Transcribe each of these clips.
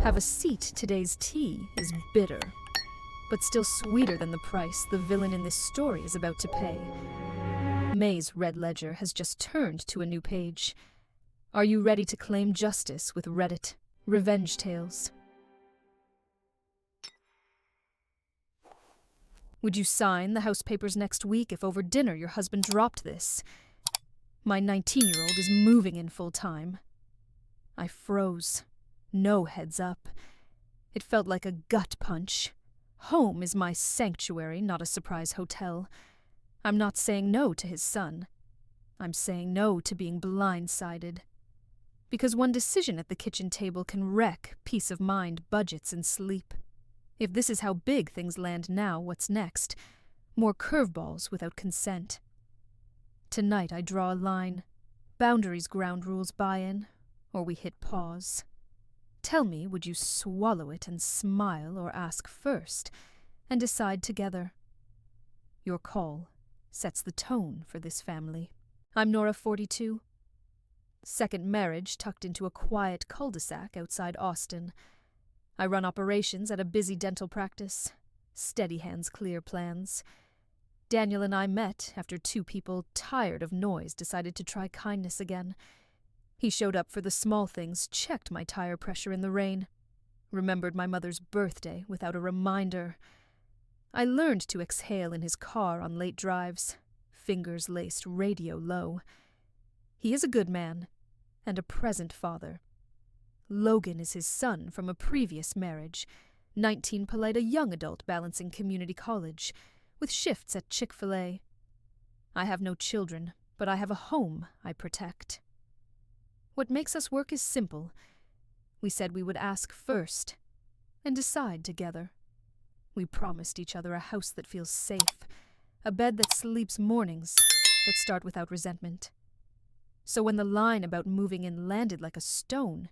Have a seat, today's tea is bitter, but still sweeter than the price the villain in this story is about to pay. May's red ledger has just turned to a new page. Are you ready to claim justice with Reddit revenge tales? Would you sign the house papers next week if over dinner your husband dropped this? My 19-year-old is moving in full-time. I froze. No heads up. It felt like a gut punch. Home is my sanctuary, not a surprise hotel. I'm not saying no to his son. I'm saying no to being blindsided. Because one decision at the kitchen table can wreck peace of mind, budgets, and sleep. If this is how big things land now, what's next? More curveballs without consent. Tonight I draw a line. Boundaries, ground rules, buy-in, or we hit pause. Tell me, would you swallow it and smile or ask first, and decide together? Your call sets the tone for this family. I'm Nora, 42. Second marriage tucked into a quiet cul-de-sac outside Austin. I run operations at a busy dental practice. Steady hands, clear plans. Daniel and I met after two people tired of noise decided to try kindness again. He showed up for the small things, checked my tire pressure in the rain, remembered my mother's birthday without a reminder. I learned to exhale in his car on late drives, fingers laced, radio low. He is a good man, and a present father. Logan is his son from a previous marriage, 19 polite, a young adult balancing community college, with shifts at Chick-fil-A. I have no children, but I have a home I protect. What makes us work is simple. We said we would ask first, and decide together. We promised each other a house that feels safe, a bed that sleeps mornings that start without resentment. So when the line about moving in landed like a stone,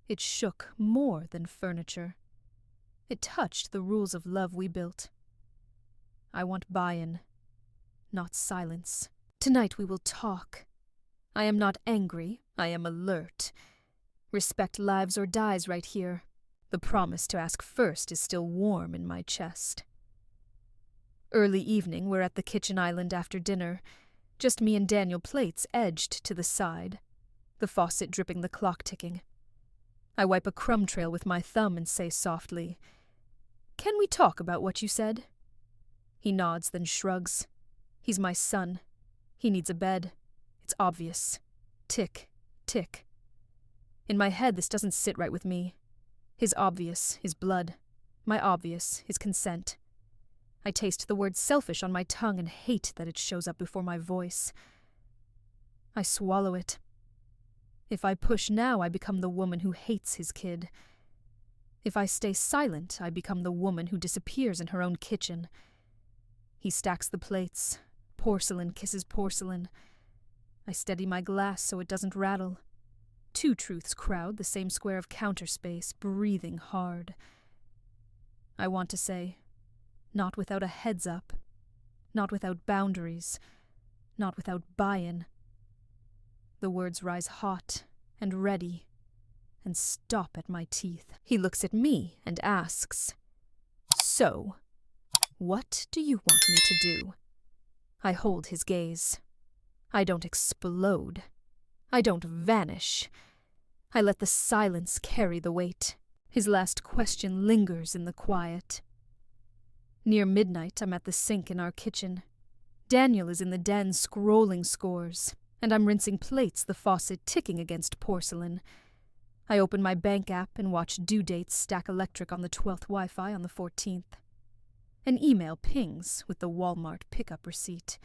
it shook more than furniture. It touched the rules of love we built. I want buy-in, not silence. Tonight we will talk. I am not angry, I am alert. Respect lives or dies right here. The promise to ask first is still warm in my chest. Early evening, we're at the kitchen island after dinner. Just me and Daniel, plates edged to the side. The faucet dripping, the clock ticking. I wipe a crumb trail with my thumb and say softly, "Can we talk about what you said?" He nods, then shrugs. He's my son. He needs a bed. It's obvious. Tick, tick. In my head, this doesn't sit right with me. His obvious, his blood. My obvious, his consent. I taste the word selfish on my tongue and hate that it shows up before my voice. I swallow it. If I push now, I become the woman who hates his kid. If I stay silent, I become the woman who disappears in her own kitchen. He stacks the plates. Porcelain kisses porcelain. I steady my glass so it doesn't rattle. Two truths crowd the same square of counter space, breathing hard. I want to say, not without a heads up, not without boundaries, not without buy-in. The words rise hot and ready and stop at my teeth. He looks at me and asks, "So, what do you want me to do?" I hold his gaze. I don't explode. I don't vanish. I let the silence carry the weight. His last question lingers in the quiet. Near midnight, I'm at the sink in our kitchen. Daniel is in the den scrolling scores, and I'm rinsing plates, the faucet ticking against porcelain. I open my bank app and watch due dates stack electric on the 12th Wi-Fi on the 14th. An email pings with the Walmart pickup receipt.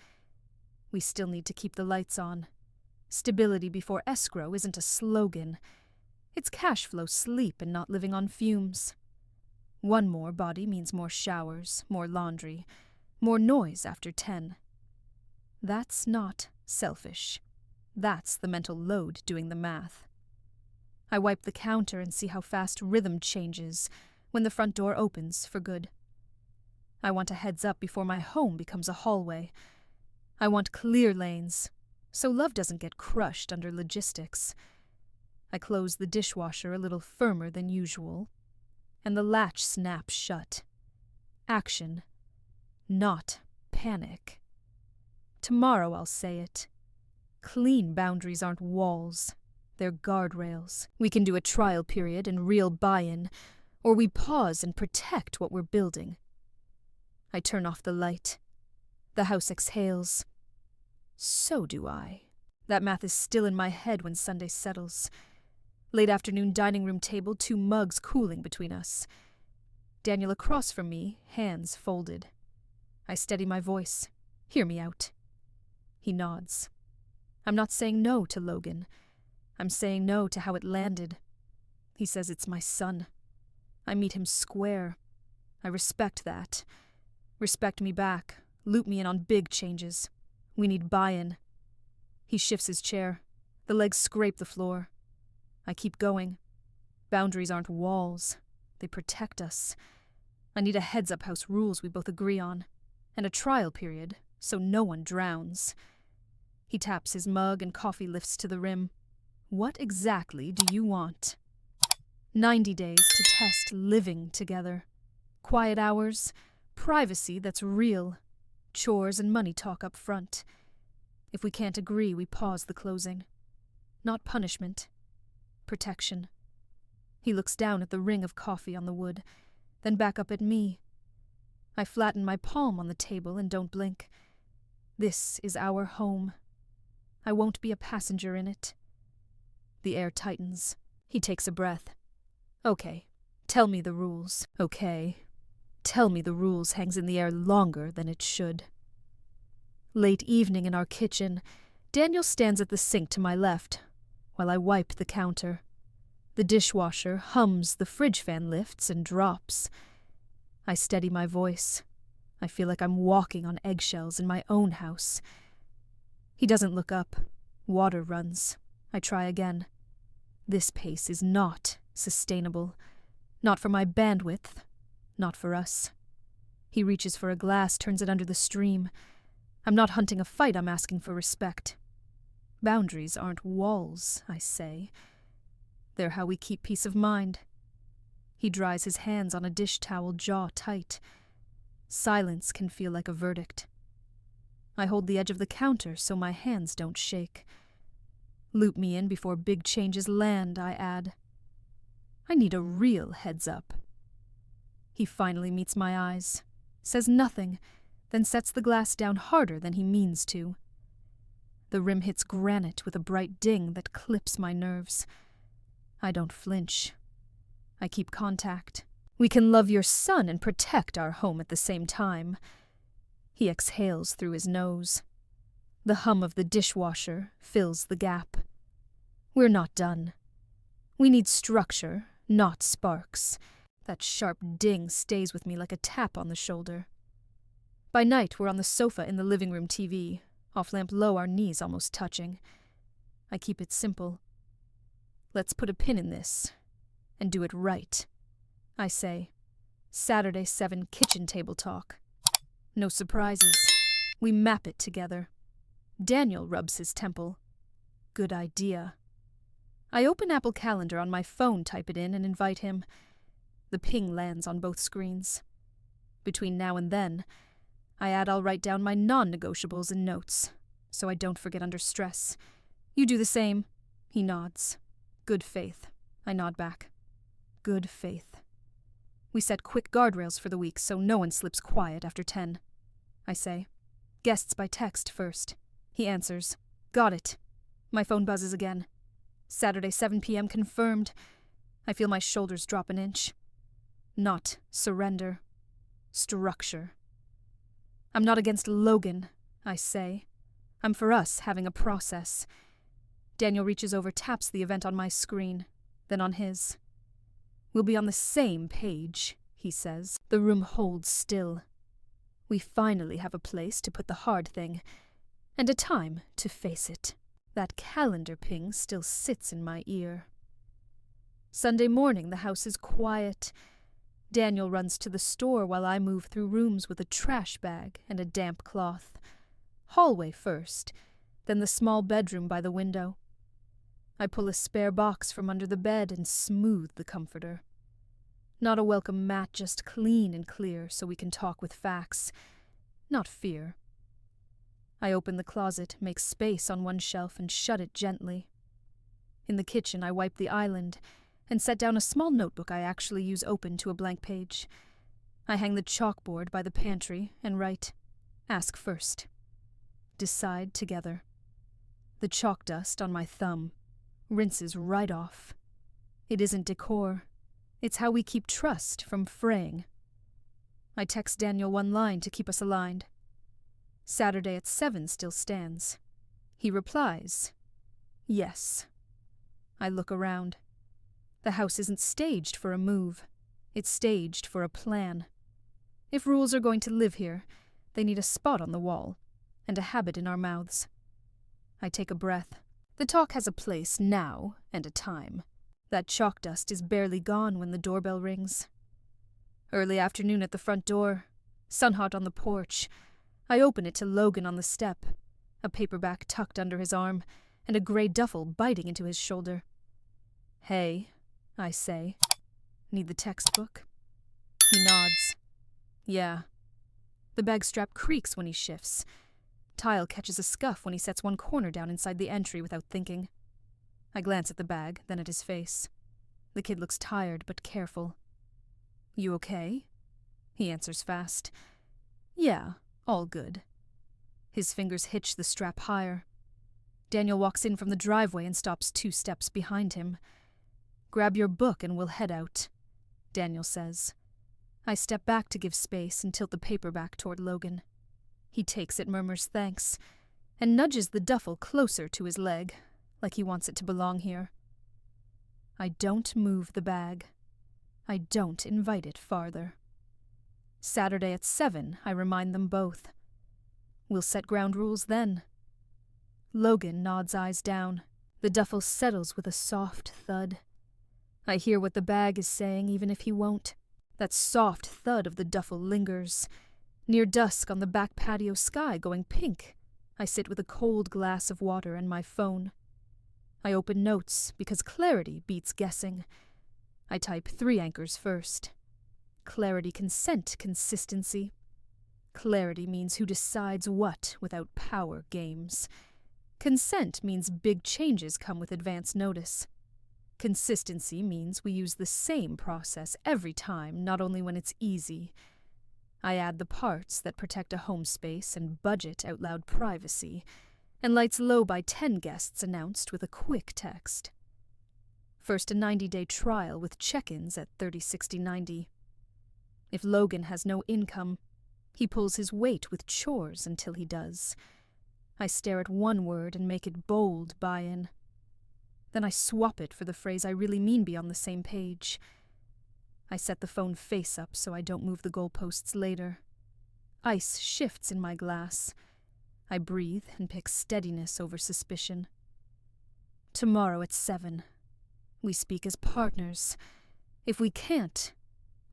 We still need to keep the lights on. Stability before escrow isn't a slogan. It's cash flow sleep and not living on fumes. One more body means more showers, more laundry, more noise after 10. That's not selfish. That's the mental load doing the math. I wipe the counter and see how fast rhythm changes when the front door opens for good. I want a heads up before my home becomes a hallway. I want clear lanes, so love doesn't get crushed under logistics. I close the dishwasher a little firmer than usual. and the latch snaps shut. Action, not panic. Tomorrow I'll say it. Clean boundaries aren't walls, they're guardrails. We can do a trial period and real buy-in, or we pause and protect what we're building. I turn off the light. The house exhales. So do I. That math is still in my head when Sunday settles. Late afternoon dining room table, 2 mugs cooling between us. Daniel across from me, hands folded. I steady my voice. Hear me out. He nods. I'm not saying no to Logan. I'm saying no to how it landed. He says it's my son. I meet him square. I respect that. Respect me back. Loop me in on big changes. We need buy-in. He shifts his chair. The legs scrape the floor. I keep going. Boundaries aren't walls. They protect us. I need a heads-up house rules we both agree on, and a trial period so no one drowns. He taps his mug and coffee lifts to the rim. What exactly do you want? 90 days to test living together. Quiet hours, privacy that's real, chores and money talk up front. If we can't agree, we pause the closing. Not punishment. Protection. He looks down at the ring of coffee on the wood, then back up at me. I flatten my palm on the table and don't blink. This is our home. I won't be a passenger in it. The air tightens. He takes a breath. Okay, tell me the rules. Okay, tell me the rules hangs in the air longer than it should. Late evening in our kitchen, Daniel stands at the sink to my left, while I wipe the counter. The dishwasher hums, the fridge fan lifts and drops. I steady my voice. I feel like I'm walking on eggshells in my own house. He doesn't look up. Water runs. I try again. This pace is not sustainable. Not for my bandwidth. Not for us. He reaches for a glass, turns it under the stream. I'm not hunting a fight, I'm asking for respect. Boundaries aren't walls, I say. They're how we keep peace of mind. He dries his hands on a dish towel, jaw tight. Silence can feel like a verdict. I hold the edge of the counter so my hands don't shake. Loop me in before big changes land, I add. I need a real heads up. He finally meets my eyes, says nothing, then sets the glass down harder than he means to. The rim hits granite with a bright ding that clips my nerves. I don't flinch. I keep contact. We can love your son and protect our home at the same time. He exhales through his nose. The hum of the dishwasher fills the gap. We're not done. We need structure, not sparks. That sharp ding stays with me like a tap on the shoulder. By night, we're on the sofa in the living room TV, off-lamp low, our knees almost touching. I keep it simple. Let's put a pin in this, and do it right. I say, Saturday 7 kitchen table talk. No surprises. We map it together. Daniel rubs his temple. Good idea. I open Apple Calendar on my phone, type it in, and invite him. The ping lands on both screens. Between now and then, I add I'll write down my non-negotiables in notes, so I don't forget under stress. You do the same. He nods. Good faith. I nod back. Good faith. We set quick guardrails for the week so no one slips quiet after 10. I say, guests by text first. He answers, got it. My phone buzzes again. Saturday 7 p.m. confirmed. I feel my shoulders drop an inch. Not surrender. Structure. I'm not against Logan, I say. I'm for us having a process. Daniel reaches over, taps the event on my screen, then on his. We'll be on the same page, he says. The room holds still. We finally have a place to put the hard thing, and a time to face it. That calendar ping still sits in my ear. Sunday morning, the house is quiet. Daniel runs to the store while I move through rooms with a trash bag and a damp cloth. Hallway first, then the small bedroom by the window. I pull a spare box from under the bed and smooth the comforter. Not a welcome mat, just clean and clear so we can talk with facts, not fear. I open the closet, make space on one shelf, and shut it gently. In the kitchen, I wipe the island and set down a small notebook I actually use open to a blank page. I hang the chalkboard by the pantry and write, "Ask first. Decide together." The chalk dust on my thumb rinses right off. It isn't decor. It's how we keep trust from fraying. I text Daniel one line to keep us aligned. Saturday at 7 still stands. He replies, "Yes." I look around. The house isn't staged for a move. It's staged for a plan. If rules are going to live here, they need a spot on the wall and a habit in our mouths. I take a breath. The talk has a place now and a time. That chalk dust is barely gone when the doorbell rings. Early afternoon at the front door, sun hot on the porch. I open it to Logan on the step, a paperback tucked under his arm, and a gray duffel biting into his shoulder. "Hey," I say. "Need the textbook?" He nods. "Yeah." The bag strap creaks when he shifts. Tile catches a scuff when he sets one corner down inside the entry without thinking. I glance at the bag, then at his face. The kid looks tired but careful. "You okay?" He answers fast. "Yeah, all good." His fingers hitch the strap higher. Daniel walks in from the driveway and stops 2 steps behind him. "Grab your book and we'll head out," Daniel says. I step back to give space and tilt the paperback toward Logan. He takes it, murmurs thanks, and nudges the duffel closer to his leg, like he wants it to belong here. I don't move the bag. I don't invite it farther. Saturday at 7, I remind them both. We'll set ground rules then. Logan nods eyes down. The duffel settles with a soft thud. I hear what the bag is saying even if he won't. That soft thud of the duffel lingers. Near dusk on the back patio sky going pink, I sit with a cold glass of water and my phone. I open notes because clarity beats guessing. I type 3 anchors first. Clarity, consent, consistency. Clarity means who decides what without power games. Consent means big changes come with advance notice. Consistency means we use the same process every time, not only when it's easy. I add the parts that protect a home space and budget out loud privacy, and lights low by 10 guests announced with a quick text. First a 90-day trial with check-ins at 30, 60, 90. If Logan has no income, he pulls his weight with chores until he does. I stare at one word and make it bold buy-in. Then I swap it for the phrase I really mean be on the same page. I set the phone face up so I don't move the goalposts later. Ice shifts in my glass. I breathe and pick steadiness over suspicion. Tomorrow at 7. We speak as partners. If we can't,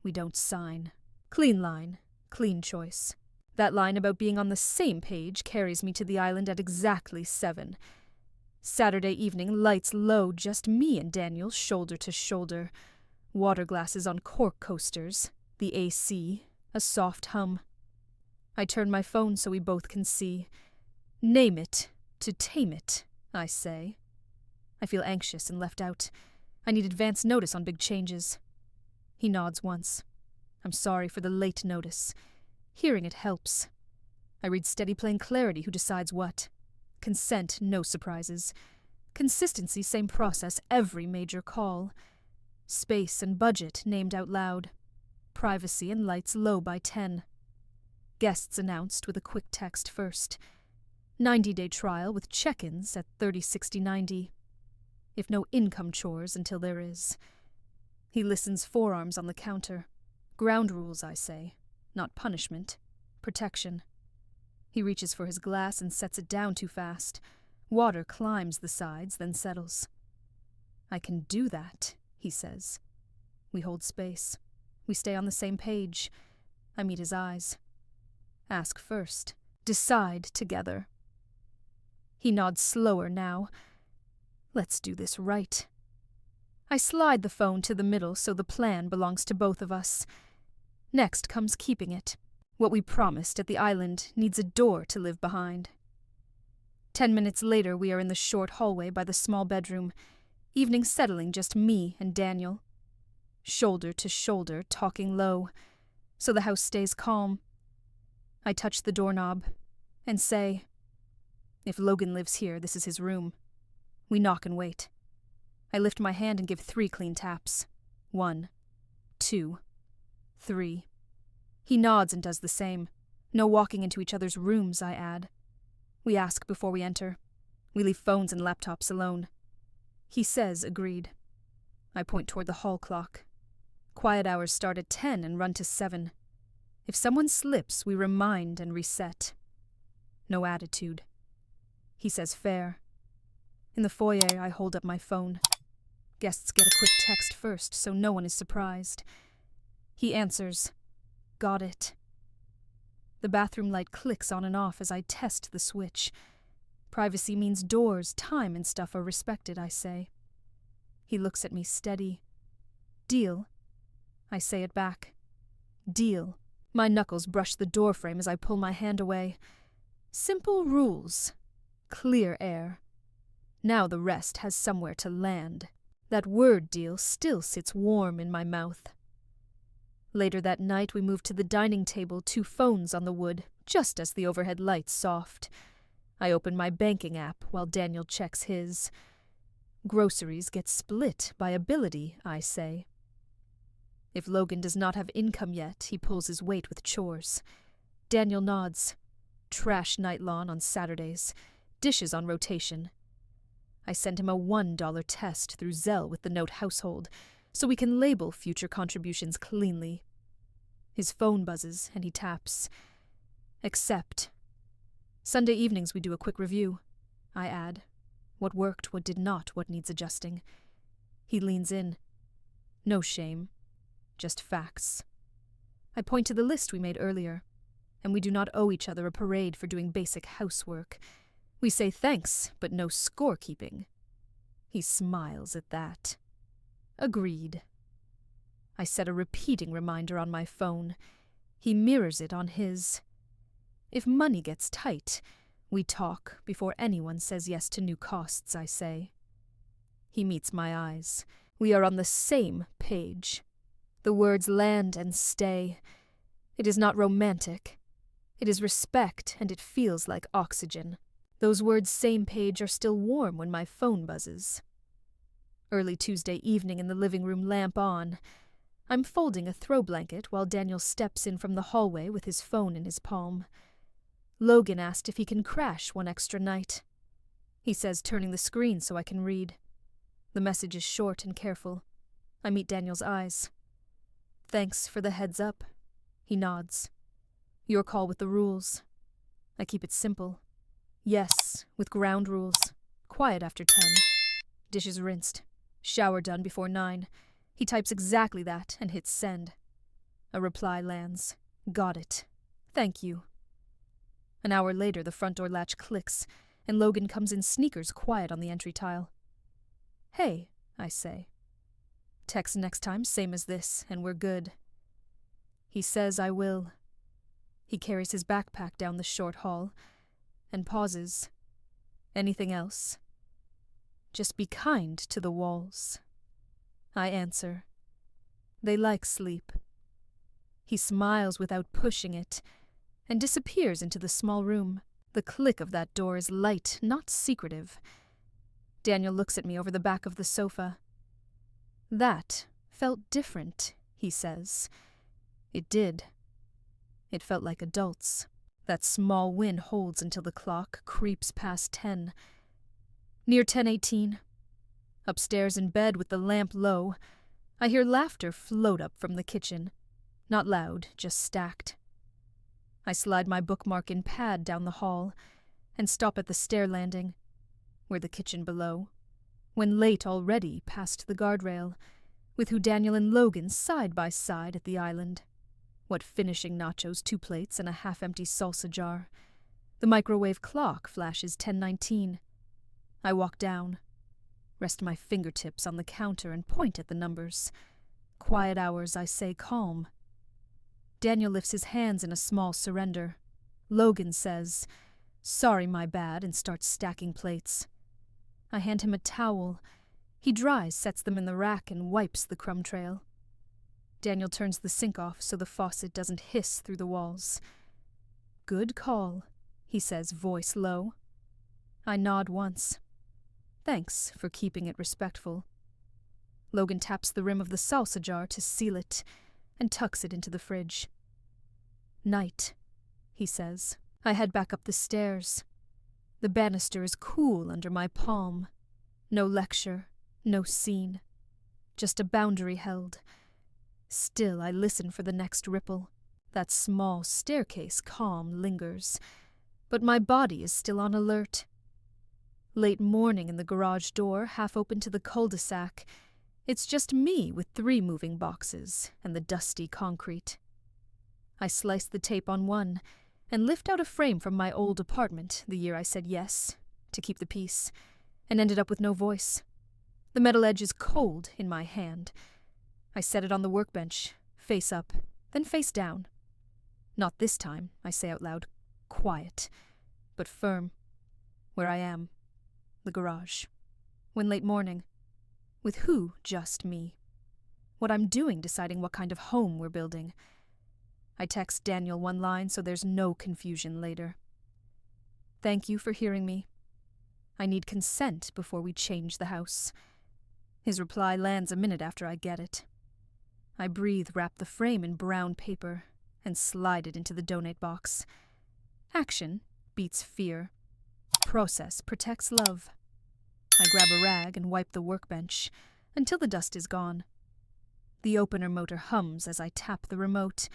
we don't sign. Clean line, clean choice. That line about being on the same page carries me to the island at exactly 7. Saturday evening, lights low, just me and Daniel shoulder to shoulder. Water glasses on cork coasters, the AC, a soft hum. I turn my phone so we both can see. Name it, to tame it, I say. I feel anxious and left out. I need advance notice on big changes. He nods once. I'm sorry for the late notice. Hearing it helps. I read steady plain clarity who decides what. Consent, no surprises. Consistency, same process, every major call. Space and budget named out loud. Privacy and lights low by 10. Guests announced with a quick text first. 90-day trial with check-ins at 30, 60, 90. If no income chores until there is. He listens, forearms on the counter. Ground rules, I say. Not punishment. Protection. He reaches for his glass and sets it down too fast. Water climbs the sides, then settles. I can do that, he says. We hold space. We stay on the same page. I meet his eyes. Ask first. Decide together. He nods slower now. Let's do this right. I slide the phone to the middle so the plan belongs to both of us. Next comes keeping it. What we promised at the island needs a door to live behind. 10 minutes later, we are in the short hallway by the small bedroom, evening settling just me and Daniel. Shoulder to shoulder, talking low, so the house stays calm. I touch the doorknob and say, "If Logan lives here, this is his room." We knock and wait. I lift my hand and give 3 clean taps. 1, 2, 3. He nods and does the same. No walking into each other's rooms, I add. We ask before we enter. We leave phones and laptops alone. He says agreed. I point toward the hall clock. Quiet hours start at 10 and run to 7. If someone slips, we remind and reset. No attitude. He says fair. In the foyer, I hold up my phone. Guests get a quick text first, so no one is surprised. He answers, "Got it." The bathroom light clicks on and off as I test the switch. Privacy means doors, time, and stuff are respected, I say. He looks at me steady. "Deal?" I say it back. "Deal." My knuckles brush the doorframe as I pull my hand away. Simple rules. Clear air. Now the rest has somewhere to land. That word deal still sits warm in my mouth. Later that night we moved to the dining table, 2 phones on the wood, just as the overhead lights soft. I open my banking app while Daniel checks his. Groceries get split by ability, I say. If Logan does not have income yet, he pulls his weight with chores. Daniel nods. Trash night lawn on Saturdays. Dishes on rotation. I send him a $1 test through Zelle with the note household, so we can label future contributions cleanly. His phone buzzes, and he taps. Accept. Sunday evenings we do a quick review. I add. What worked, what did not, what needs adjusting. He leans in. No shame. Just facts. I point to the list we made earlier, and we do not owe each other a parade for doing basic housework. We say thanks, but no scorekeeping. He smiles at that. Agreed. I set a repeating reminder on my phone. He mirrors it on his. If money gets tight, we talk before anyone says yes to new costs, I say. He meets my eyes. We are on the same page. The words land and stay. It is not romantic. It is respect, and it feels like oxygen. Those words same page are still warm when my phone buzzes. Early Tuesday evening in the living room, lamp on. I'm folding a throw blanket while Daniel steps in from the hallway with his phone in his palm. Logan asked if he can crash one extra night. He says turning the screen so I can read. The message is short and careful. I meet Daniel's eyes. Thanks for the heads up. He nods. Your call with the rules. I keep it simple. Yes, with ground rules. Quiet after 10. Dishes rinsed. Shower done before 9. He types exactly that and hits send. A reply lands. Got it. Thank you. An hour later, the front door latch clicks, and Logan comes in sneakers quiet on the entry tile. Hey, I say. Text next time, same as this, and we're good. He says I will. He carries his backpack down the short hall and pauses. Anything else? Just be kind to the walls. I answer. They like sleep. He smiles without pushing it and disappears into the small room. The click of that door is light, not secretive. Daniel looks at me over the back of the sofa. That felt different, he says. It did. It felt like adults. That small win holds until the clock creeps past 10. Near 10:18, upstairs in bed with the lamp low, I hear laughter float up from the kitchen. Not loud, just stacked. I slide my bookmark in pad down the hall and stop at the stair landing. We're the kitchen below, when late already past the guardrail, with who Daniel and Logan side by side at the island. What finishing nachos, 2 plates, and a half-empty salsa jar. The microwave clock flashes 10:19. I walk down. Rest my fingertips on the counter and point at the numbers. Quiet hours, I say calm. Daniel lifts his hands in a small surrender. Logan says, "Sorry, my bad," and starts stacking plates. I hand him a towel. He dries, sets them in the rack, and wipes the crumb trail. Daniel turns the sink off so the faucet doesn't hiss through the walls. "Good call," he says, voice low. I nod once. Thanks for keeping it respectful. Logan taps the rim of the salsa jar to seal it and tucks it into the fridge. "Night," he says. I head back up the stairs. The banister is cool under my palm. No lecture, no scene. Just a boundary held. Still, I listen for the next ripple. That small staircase calm lingers, but my body is still on alert. Late morning in the garage door, half open to the cul-de-sac. It's just me with 3 moving boxes and the dusty concrete. I slice the tape on one and lift out a frame from my old apartment the year I said yes to keep the peace, and ended up with no voice. The metal edge is cold in my hand. I set it on the workbench, face up, then face down. Not this time, I say out loud, quiet, but firm. Where I am. The garage. When late morning. With who? Just me. What I'm doing deciding what kind of home we're building. I text Daniel one line so there's no confusion later. Thank you for hearing me. I need consent before we change the house. His reply lands a minute after I get it. I breathe, wrap the frame in brown paper, and slide it into the donate box. Action beats fear. Process protects love. I grab a rag and wipe the workbench until the dust is gone. The opener motor hums as I tap the remote,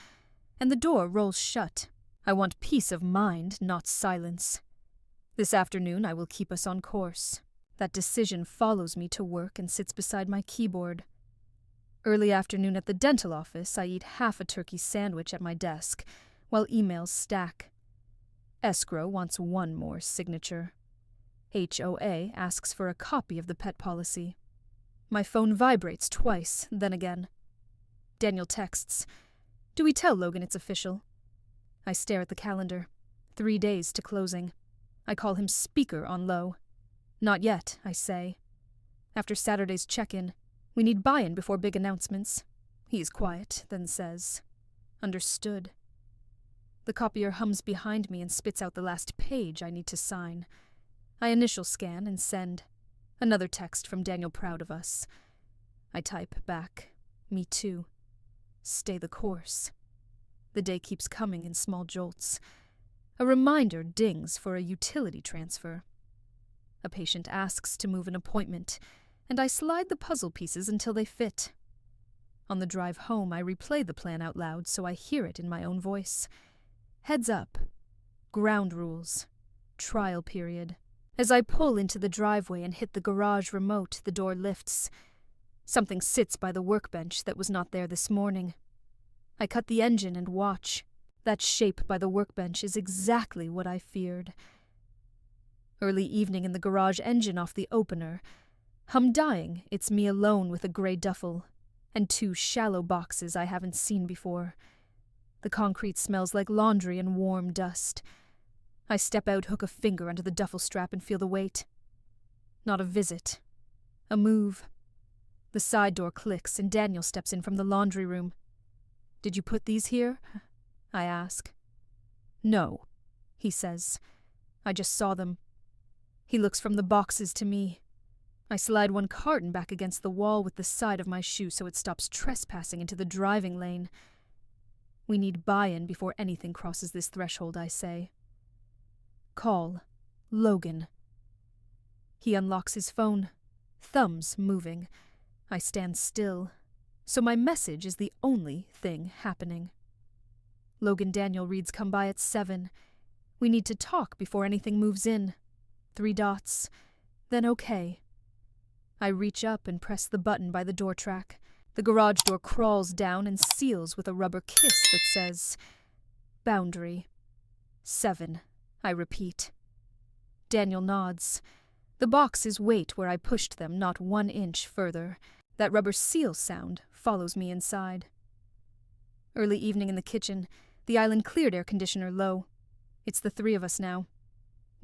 and the door rolls shut. I want peace of mind, not silence. This afternoon I will keep us on course. That decision follows me to work and sits beside my keyboard. Early afternoon at the dental office, I eat half a turkey sandwich at my desk, while emails stack. Escrow wants one more signature. HOA asks for a copy of the pet policy. My phone vibrates twice, then again. Daniel texts, "Do we tell Logan it's official?" I stare at the calendar. 3 days to closing. I call him speaker on low. "Not yet," I say. After Saturday's check-in, we need buy-in before big announcements. He's quiet, then says, "Understood." The copier hums behind me and spits out the last page I need to sign. I initial scan and send. Another text from Daniel proud of us. I type back, "Me too." Stay the course. The day keeps coming in small jolts. A reminder dings for a utility transfer. A patient asks to move an appointment, and I slide the puzzle pieces until they fit. On the drive home, I replay the plan out loud so I hear it in my own voice. Heads up. Ground rules. Trial period. As I pull into the driveway and hit the garage remote, the door lifts. Something sits by the workbench that was not there this morning. I cut the engine and watch. That shape by the workbench is exactly what I feared. Early evening in the garage, engine off the opener. Hum dying, it's me alone with a grey duffel, and 2 shallow boxes I haven't seen before. The concrete smells like laundry and warm dust. I step out, hook a finger under the duffel strap and feel the weight. Not a visit. A move. The side door clicks and Daniel steps in from the laundry room. "Did you put these here?" I ask. "No," he says. "I just saw them." He looks from the boxes to me. I slide one carton back against the wall with the side of my shoe so it stops trespassing into the driving lane. We need buy-in before anything crosses this threshold, I say. Call. Logan. He unlocks his phone. Thumbs moving. I stand still. So my message is the only thing happening. Logan Daniel reads come by at 7. We need to talk before anything moves in. 3 dots. Then okay. I reach up and press the button by the door track. The garage door crawls down and seals with a rubber kiss that says, "Boundary." 7. I repeat. Daniel nods. The boxes wait where I pushed them not 1 inch further. That rubber seal sound follows me inside. Early evening in the kitchen, the island cleared air conditioner low. It's the 3 of us now.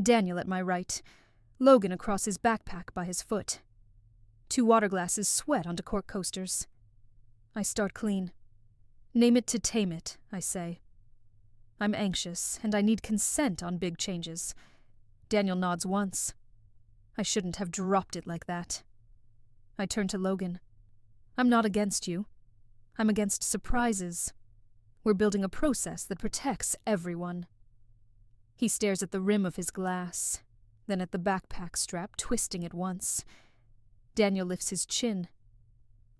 Daniel at my right, Logan across his backpack by his foot. 2 water glasses sweat onto cork coasters. I start clean. Name it to tame it, I say. I'm anxious, and I need consent on big changes. Daniel nods once. I shouldn't have dropped it like that. I turn to Logan. I'm not against you. I'm against surprises. We're building a process that protects everyone. He stares at the rim of his glass, then at the backpack strap, twisting it once. Daniel lifts his chin.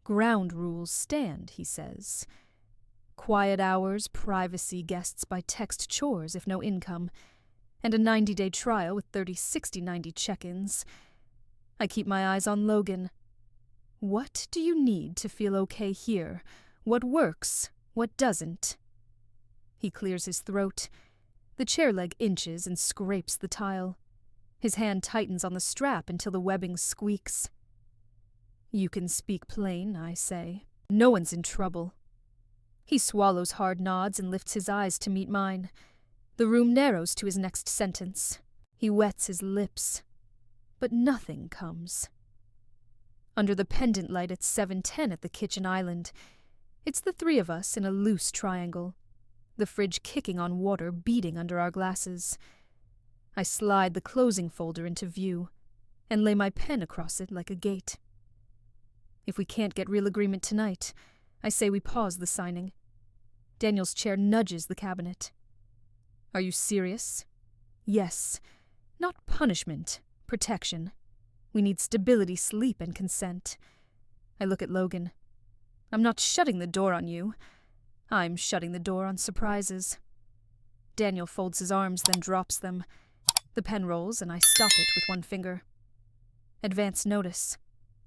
Ground rules stand, he says. Quiet hours, privacy, guests by text chores if no income, and a 90-day trial with 30, 60, 90 check-ins. I keep my eyes on Logan. What do you need to feel okay here? What works? What doesn't? He clears his throat. The chair leg inches and scrapes the tile. His hand tightens on the strap until the webbing squeaks. You can speak plain, I say. No one's in trouble. He swallows hard, nods, and lifts his eyes to meet mine. The room narrows to his next sentence. He wets his lips. But nothing comes. Under the pendant light at 7:10 at the kitchen island, it's the 3 of us in a loose triangle, the fridge kicking on water, beating under our glasses. I slide the closing folder into view and lay my pen across it like a gate. If we can't get real agreement tonight, I say we pause the signing. Daniel's chair nudges the cabinet. Are you serious? Yes. Not punishment, protection. We need stability, sleep, and consent. I look at Logan. I'm not shutting the door on you. I'm shutting the door on surprises. Daniel folds his arms, then drops them. The pen rolls, and I stop it with 1 finger. Advance notice.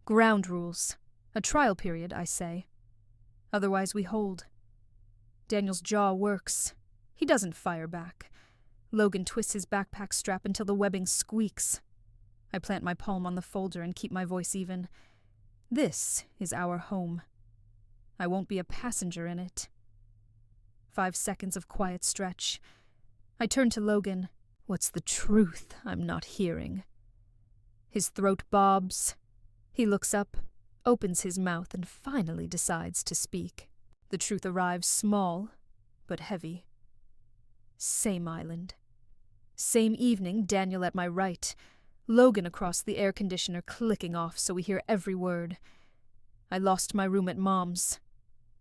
Ground rules. A trial period, I say. Otherwise we hold. Daniel's jaw works. He doesn't fire back. Logan twists his backpack strap until the webbing squeaks. I plant my palm on the folder and keep my voice even. This is our home. I won't be a passenger in it. 5 seconds of quiet stretch. I turn to Logan. What's the truth I'm not hearing? His throat bobs. He looks up, opens his mouth, and finally decides to speak. The truth arrives small, but heavy. Same island. Same evening, Daniel at my right. Logan across the air conditioner clicking off so we hear every word. I lost my room at Mom's,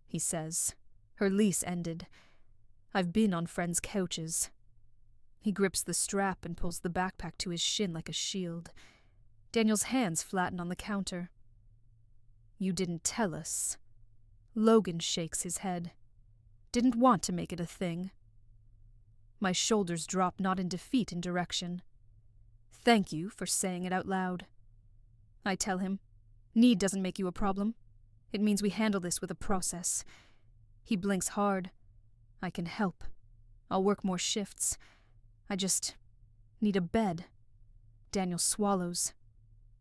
he says. Her lease ended. I've been on friends' couches. He grips the strap and pulls the backpack to his shin like a shield. Daniel's hands flatten on the counter. You didn't tell us. Logan shakes his head. Didn't want to make it a thing. My shoulders drop, not in defeat, in direction. Thank you for saying it out loud. I tell him, need doesn't make you a problem. It means we handle this with a process. He blinks hard. I can help. I'll work more shifts. I just need a bed. Daniel swallows.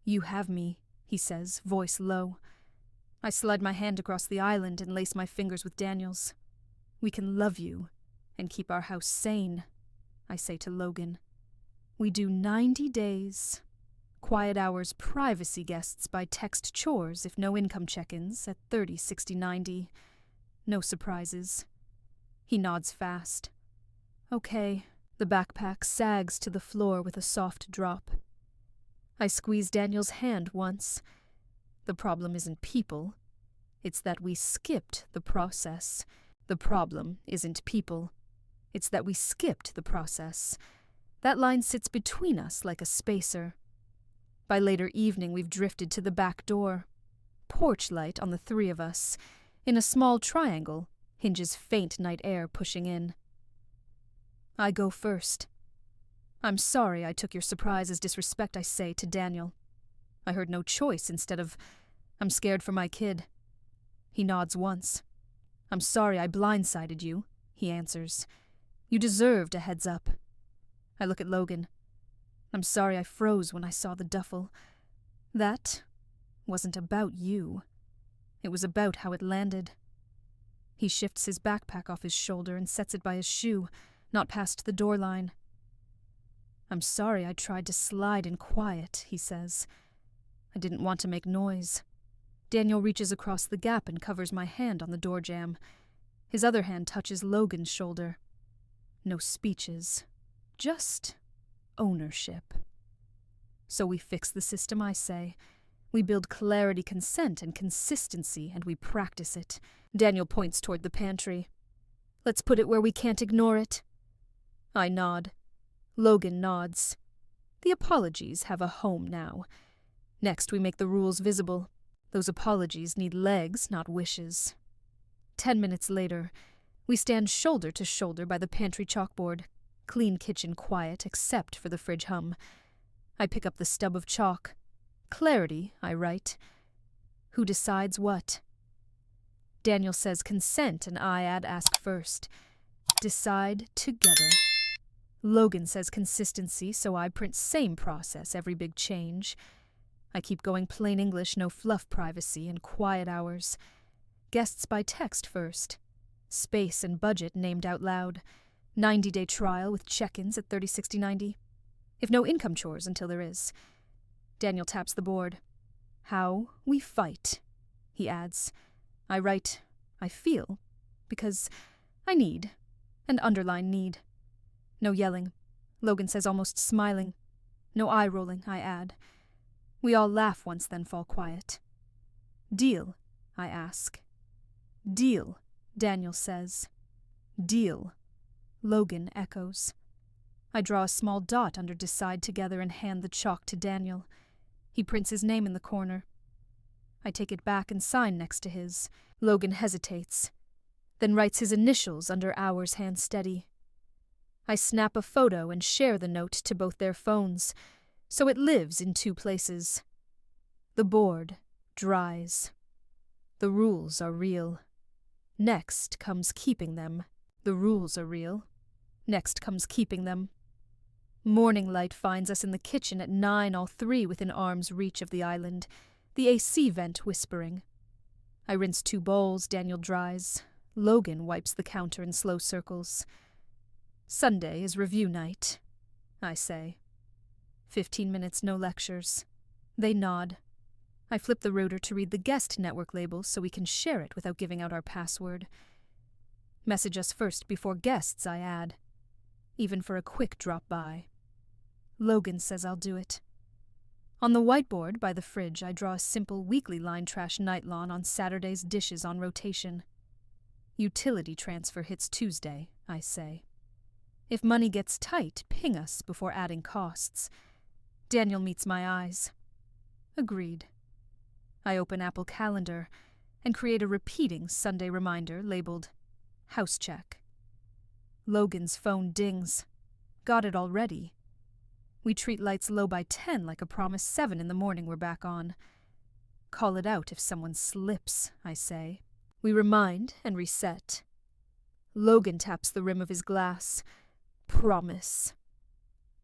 You have me, he says, voice low. I slide my hand across the island and lace my fingers with Daniel's. We can love you and keep our house sane, I say to Logan. We do 90 days. Quiet hours, privacy guests by text chores if no income check-ins at 30, 60, 90. No surprises. He nods fast. Okay. The backpack sags to the floor with a soft drop. I squeeze Daniel's hand once. The problem isn't people. It's that we skipped the process. The problem isn't people. It's that we skipped the process. That line sits between us like a spacer. By later evening, we've drifted to the back door. Porch light on the 3 of us. In a small triangle, hinges faint night air pushing in. I go first. I'm sorry I took your surprise as disrespect, I say to Daniel. I heard no choice instead of, I'm scared for my kid. He nods once. I'm sorry I blindsided you, he answers. You deserved a heads up. I look at Logan. I'm sorry I froze when I saw the duffel. That wasn't about you. It was about how it landed. He shifts his backpack off his shoulder and sets it by his shoe, not past the door line. I'm sorry I tried to slide in quiet, he says. I didn't want to make noise. Daniel reaches across the gap and covers my hand on the door jamb. His other hand touches Logan's shoulder. No speeches, just ownership. So we fix the system, I say. We build clarity, consent, and consistency, and we practice it. Daniel points toward the pantry. Let's put it where we can't ignore it. I nod. Logan nods. The apologies have a home now. Next, we make the rules visible. Those apologies need legs, not wishes. 10 minutes later, we stand shoulder to shoulder by the pantry chalkboard. Clean kitchen quiet, except for the fridge hum. I pick up the stub of chalk. Clarity, I write. Who decides what? Daniel says consent, and I ask first. Decide together. Logan says consistency, so I print same process, every big change. I keep going plain English, no fluff privacy, and quiet hours. Guests by text first. Space and budget named out loud. 90-day trial with check-ins at 30-60-90. If no income chores until there is. Daniel taps the board. How we fight, he adds. I write, I feel, because I need, and underline need. No yelling. Logan says, almost smiling. No eye-rolling, I add. We all laugh once, then fall quiet. Deal, I ask. Deal, Daniel says. Deal, Logan echoes. I draw a small dot under decide together and hand the chalk to Daniel. He prints his name in the corner. I take it back and sign next to his. Logan hesitates, then writes his initials under ours hand steady. I snap a photo and share the note to both their phones, so it lives in 2 places. The board dries. The rules are real. Next comes keeping them. The rules are real. Next comes keeping them. Morning light finds us in the kitchen at 9, all 3 within arm's reach of the island, the AC vent whispering. I rinse 2 bowls, Daniel dries. Logan wipes the counter in slow circles. Sunday is review night, I say. 15 minutes, no lectures. They nod. I flip the router to read the guest network label so we can share it without giving out our password. Message us first before guests, I add. Even for a quick drop-by. Logan says I'll do it. On the whiteboard by the fridge, I draw a simple weekly line trash night lawn on Saturday's dishes on rotation. Utility transfer hits Tuesday, I say. If money gets tight, ping us before adding costs. Daniel meets my eyes. Agreed. I open Apple Calendar and create a repeating Sunday reminder labeled House Check. Logan's phone dings. Got it already. We treat lights low by 10 like a promised 7 in the morning we're back on. Call it out if someone slips, I say. We remind and reset. Logan taps the rim of his glass. Promise.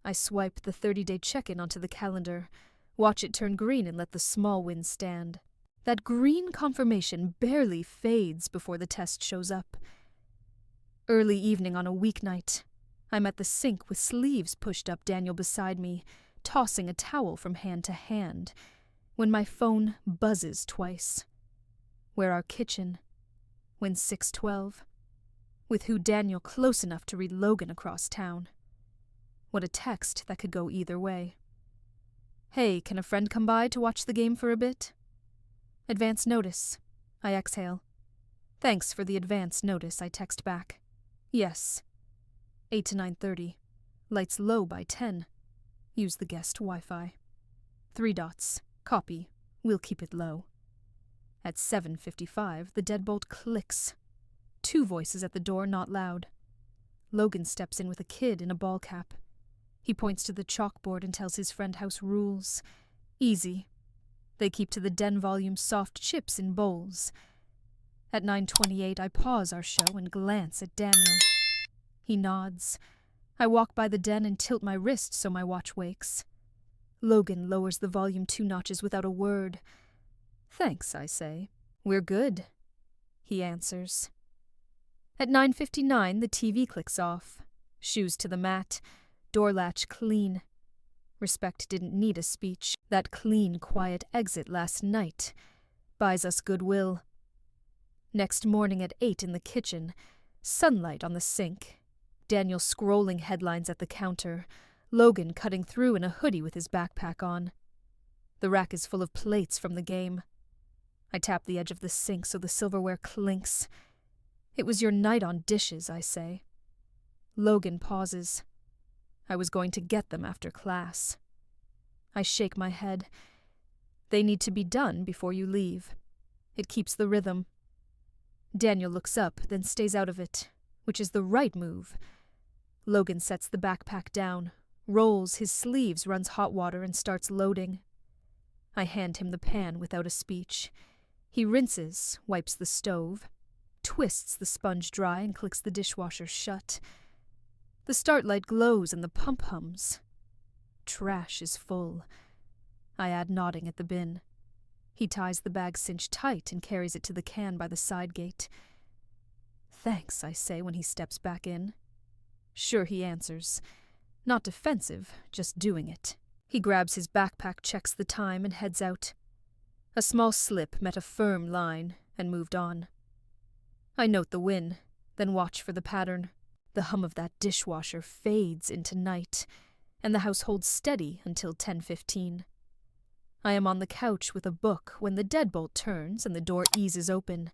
I swipe the 30-day check-in onto the calendar, watch it turn green and let the small wins stand. That green confirmation barely fades before the test shows up. Early evening on a weeknight. I'm at the sink with sleeves pushed up, Daniel beside me, tossing a towel from hand to hand, when my phone buzzes twice. Where our kitchen? When 6:12. With who Daniel close enough to read Logan across town. What a text that could go either way. Hey, can a friend come by to watch the game for a bit? Advance notice. I exhale. Thanks for the advance notice, I text back. Yes. 8 to 9:30. Lights low by 10. Use the guest Wi-Fi. 3 dots. Copy. We'll keep it low. At 7:55, the deadbolt clicks. 2 voices at the door, not loud. Logan steps in with a kid in a ball cap. He points to the chalkboard and tells his friend house rules. Easy. They keep to the den volume soft chips in bowls. At 9:28, I pause our show and glance at Daniel. He nods. I walk by the den and tilt my wrist so my watch wakes. Logan lowers the volume 2 notches without a word. Thanks, I say. We're good, he answers. At 9:59, the TV clicks off. Shoes to the mat. Door latch clean. Respect didn't need a speech. That clean, quiet exit last night buys us goodwill. Next morning at 8 in the kitchen, sunlight on the sink. Daniel scrolling headlines at the counter. Logan cutting through in a hoodie with his backpack on. The rack is full of plates from the game. I tap the edge of the sink so the silverware clinks. It was your night on dishes, I say. Logan pauses. I was going to get them after class. I shake my head. They need to be done before you leave. It keeps the rhythm. Daniel looks up, then stays out of it, which is the right move. Logan sets the backpack down, rolls his sleeves, runs hot water, and starts loading. I hand him the pan without a speech. He rinses, wipes the stove, twists the sponge dry, and clicks the dishwasher shut. The start light glows and the pump hums. Trash is full. I add nodding at the bin. He ties the bag cinched tight and carries it to the can by the side gate. Thanks, I say when he steps back in. Sure, he answers. Not defensive, just doing it. He grabs his backpack, checks the time, and heads out. A small slip met a firm line and moved on. I note the win, then watch for the pattern. The hum of that dishwasher fades into night, and the house holds steady until 10:15. I am on the couch with a book when the deadbolt turns and the door eases open.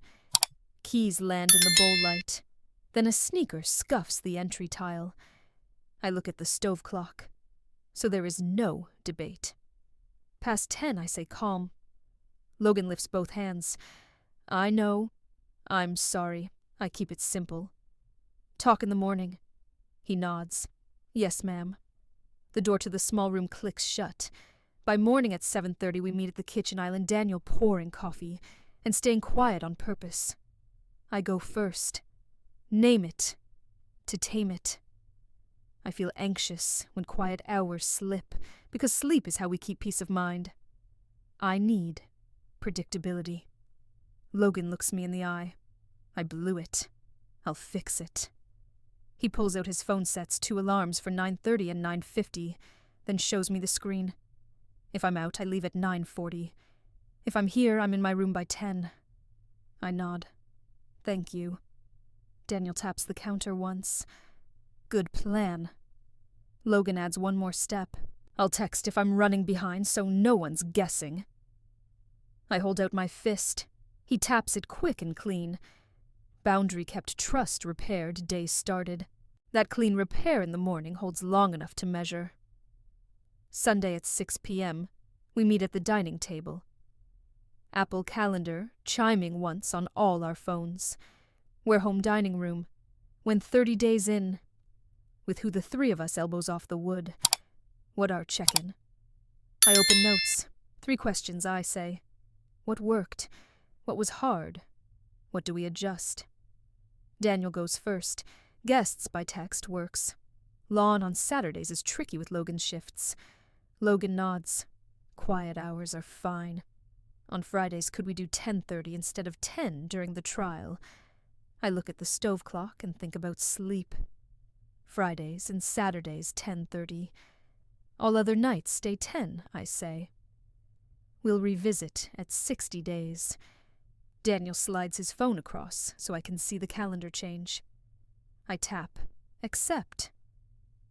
Keys land in the bowl light. Then a sneaker scuffs the entry tile. I look at the stove clock. So there is no debate. Past 10, I say calm. Logan lifts both hands. I know. I'm sorry. I keep it simple. Talk in the morning. He nods. Yes, ma'am. The door to the small room clicks shut. By morning at 7:30 we meet at the kitchen island, Daniel pouring coffee, and staying quiet on purpose. I go first. Name it. To tame it. I feel anxious when quiet hours slip, because sleep is how we keep peace of mind. I need predictability. Logan looks me in the eye. I blew it. I'll fix it. He pulls out his phone, sets 2 alarms for 9:30 and 9:50, then shows me the screen. If I'm out, I leave at 9:40. If I'm here, I'm in my room by 10. I nod. Thank you. Daniel taps the counter once. Good plan. Logan adds one more step. I'll text if I'm running behind so no one's guessing. I hold out my fist. He taps it quick and clean. Boundary kept, trust repaired, day started. That clean repair in the morning holds long enough to measure. Sunday at 6 p.m., we meet at the dining table. Apple Calendar, chiming once on all our phones. We're home dining room. When 30 days in, with who the 3 of us elbows off the wood. What our check-in? I open notes. 3 questions, I say. What worked? What was hard? What do we adjust? Daniel goes first. Guests by text works. Lawn on Saturdays is tricky with Logan's shifts. Logan nods. Quiet hours are fine. On Fridays, could we do 10:30 instead of 10 during the trial? I look at the stove clock and think about sleep. Fridays and Saturdays, 10:30. All other nights stay 10, I say. We'll revisit at 60 days. Daniel slides his phone across so I can see the calendar change. I tap. Accept.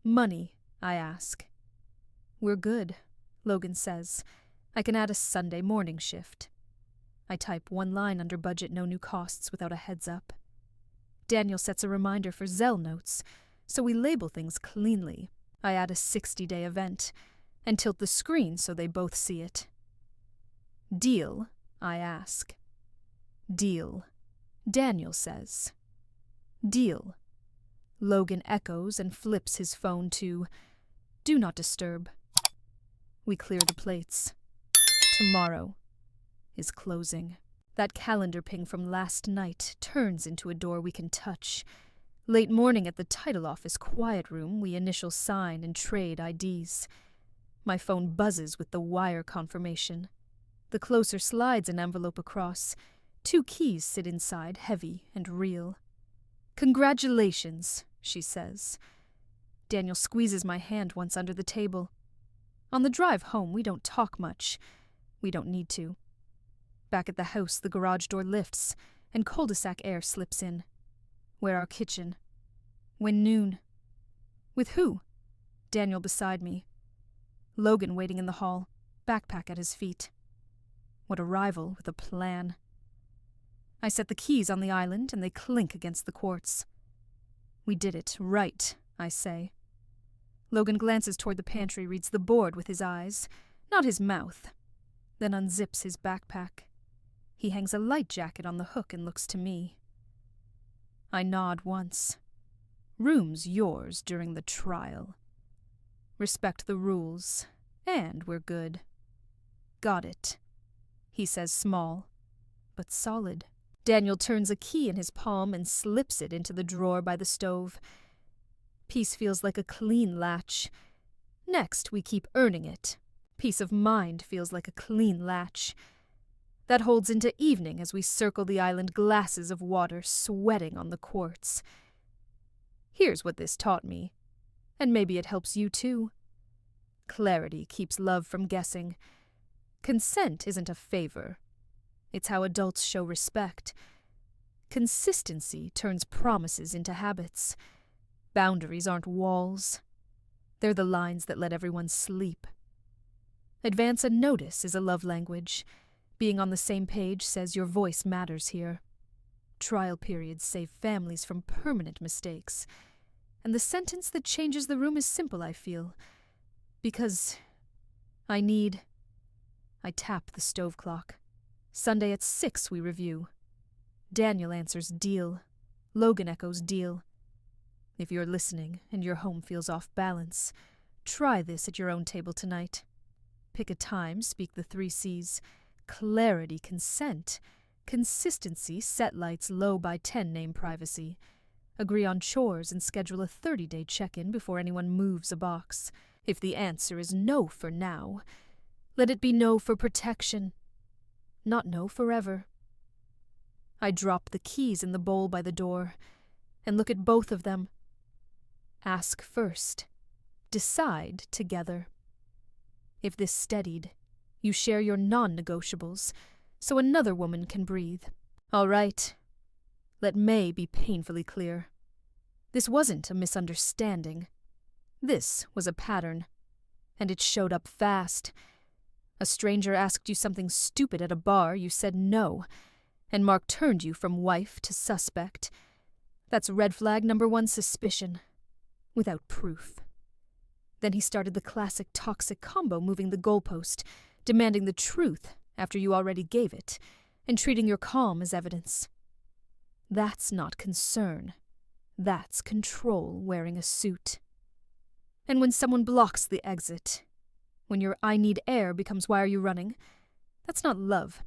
Money, I ask. We're good, Logan says. I can add a Sunday morning shift. I type 1 line under budget, no new costs without a heads up. Daniel sets a reminder for Zelle notes, so we label things cleanly. I add a 60-day event and tilt the screen so they both see it. Deal, I ask. Deal, Daniel says. Deal. Logan echoes and flips his phone to Do Not Disturb. We clear the plates. Tomorrow is closing. That calendar ping from last night turns into a door we can touch. Late morning at the title office quiet room, we initial sign and trade IDs. My phone buzzes with the wire confirmation. The closer slides an envelope across. 2 keys sit inside, heavy and real. "Congratulations," she says. Daniel squeezes my hand once under the table. On the drive home, we don't talk much. We don't need to. Back at the house, the garage door lifts, and cul-de-sac air slips in. We're our kitchen. When noon. With who? Daniel beside me. Logan waiting in the hall, backpack at his feet. What a rival with a plan. I set the keys on the island, and they clink against the quartz. We did it, right, I say. Logan glances toward the pantry, reads the board with his eyes, not his mouth, then unzips his backpack. He hangs a light jacket on the hook and looks to me. I nod once. Room's yours during the trial. Respect the rules, and we're good. Got it, he says, small, but solid. Daniel turns a key in his palm and slips it into the drawer by the stove. Peace feels like a clean latch. Next, we keep earning it. Peace of mind feels like a clean latch. That holds into evening as we circle the island, glasses of water sweating on the quartz. Here's what this taught me, and maybe it helps you too. Clarity keeps love from guessing. Consent isn't a favor. It's how adults show respect. Consistency turns promises into habits. Boundaries aren't walls. They're the lines that let everyone sleep. Advance and notice is a love language. Being on the same page says your voice matters here. Trial periods save families from permanent mistakes. And the sentence that changes the room is simple, I feel. Because I tap the stove clock. Sunday at 6 we review. Daniel answers deal. Logan echoes deal. If you're listening and your home feels off balance, try this at your own table tonight. Pick a time, speak the 3 C's. Clarity, consent. Consistency, set lights low by 10, name privacy. Agree on chores and schedule a 30-day check-in before anyone moves a box. If the answer is no for now, let it be no for protection. Not no forever. I drop the keys in the bowl by the door and look at both of them. Ask first. Decide together. If this steadied, you share your non-negotiables so another woman can breathe. All right. Let May be painfully clear. This wasn't a misunderstanding. This was a pattern, and it showed up fast. A stranger asked you something stupid at a bar, you said no, and Mark turned you from wife to suspect. That's red flag number 1, suspicion, without proof. Then he started the classic toxic combo, moving the goalpost, demanding the truth after you already gave it, and treating your calm as evidence. That's not concern. That's control wearing a suit. And when someone blocks the exit, when your "I need air" becomes "why are you running," that's not love.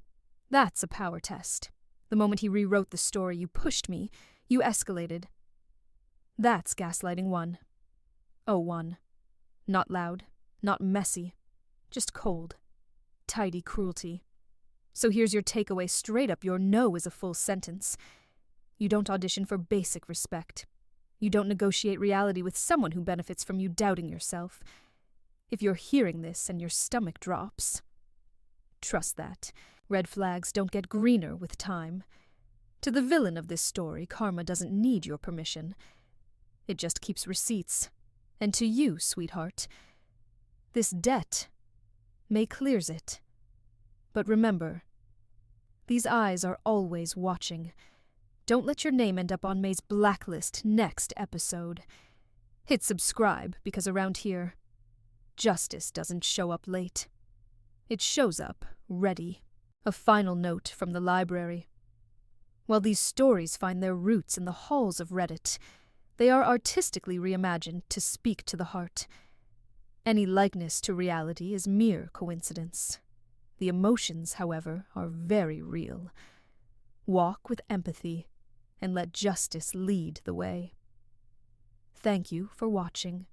That's a power test. The moment he rewrote the story, you pushed me, you escalated. That's gaslighting 1. Oh, 1. Not loud, not messy, just cold. Tidy cruelty. So here's your takeaway straight up. Your no is a full sentence. You don't audition for basic respect. You don't negotiate reality with someone who benefits from you doubting yourself. If you're hearing this and your stomach drops, trust that. Red flags don't get greener with time. To the villain of this story, karma doesn't need your permission. It just keeps receipts. And to you, sweetheart, this debt, May clears it. But remember, these eyes are always watching. Don't let your name end up on May's blacklist next episode. Hit subscribe, because around here, justice doesn't show up late. It shows up ready. A final note from the library. While these stories find their roots in the halls of Reddit, they are artistically reimagined to speak to the heart. Any likeness to reality is mere coincidence. The emotions, however, are very real. Walk with empathy, and let justice lead the way. Thank you for watching.